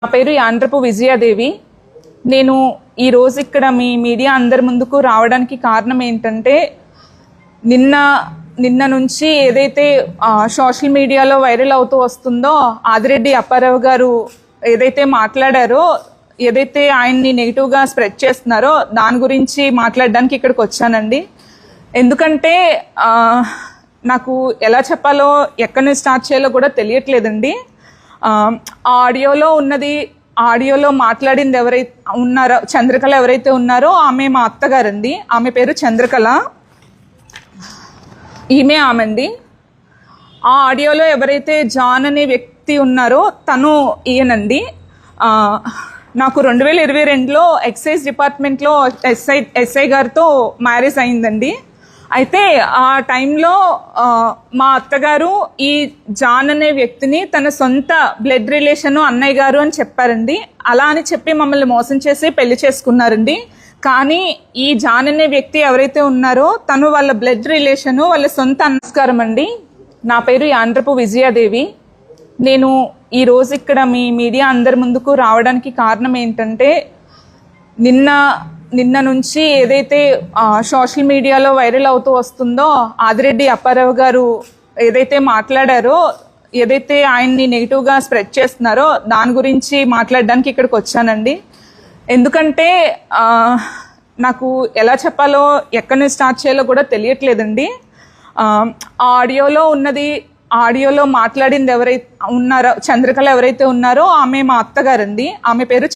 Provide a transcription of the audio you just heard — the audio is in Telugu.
నా పేరు యాండ్రపు విజయాదేవి. నేను ఈరోజు ఇక్కడ మీ మీడియా అందరి ముందుకు రావడానికి కారణం ఏంటంటే నిన్న నుంచి ఏదైతే సోషల్ మీడియాలో వైరల్ అవుతూ వస్తుందో ఆదిరెడ్డి అప్పారావు గారు ఏదైతే మాట్లాడారో, ఏదైతే ఆయన్ని నెగిటివ్గా స్ప్రెడ్ చేస్తున్నారో దాని గురించి మాట్లాడడానికి ఇక్కడికి వచ్చానండి. ఎందుకంటే నాకు ఎలా చెప్పాలో, ఎక్కడి నుంచి స్టార్ట్ చేయాలో కూడా తెలియట్లేదండి. ఆడియోలో మాట్లాడింది ఎవరైతే ఉన్నారో, చంద్రకళ ఎవరైతే ఉన్నారో ఆమె మా అత్తగారండి. ఆమె పేరు చంద్రకళ, ఆమెండి. ఆ ఆడియోలో ఎవరైతే జాన్ అనే వ్యక్తి ఉన్నారో తను ఈయనండి. నాకు 2022లో ఎక్సైజ్ డిపార్ట్మెంట్లో ఎస్ఐ గారితో మ్యారేజ్ అయిందండి. అయితే ఆ టైంలో మా అత్తగారు ఈ జాన్ అనే వ్యక్తిని తన సొంత బ్లడ్ రిలేషను అన్నయ్య గారు అని చెప్పారండి. అలా అని చెప్పి మమ్మల్ని మోసం చేసి పెళ్లి చేసుకున్నారండి. కానీ ఈ జాన్ అనే వ్యక్తి ఎవరైతే ఉన్నారో తను వాళ్ళ బ్లడ్ రిలేషను, వాళ్ళ సొంత. నమస్కారం అండి, నా పేరు యాండ్రపు విజయాదేవి. నేను ఈరోజు ఇక్కడ మీ మీడియా అందరి ముందుకు రావడానికి కారణం ఏంటంటే నిన్న నుంచి ఏదైతే సోషల్ మీడియాలో వైరల్ అవుతూ వస్తుందో ఆదిరెడ్డి అప్పారావు గారు ఏదైతే మాట్లాడారో, ఏదైతే ఆయన్ని నెగిటివ్గా స్ప్రెడ్ చేస్తున్నారో దాని గురించి మాట్లాడడానికి ఇక్కడికి వచ్చానండి. ఎందుకంటే నాకు ఎలా చెప్పాలో, ఎక్కడి నుంచి స్టార్ట్ చేయాలో కూడా తెలియట్లేదండి. ఆడియోలో మాట్లాడింది ఎవరైతే ఉన్నారో, చంద్రకళ ఎవరైతే ఉన్నారో ఆమె మా అత్తగారండి. ఆమె పేరు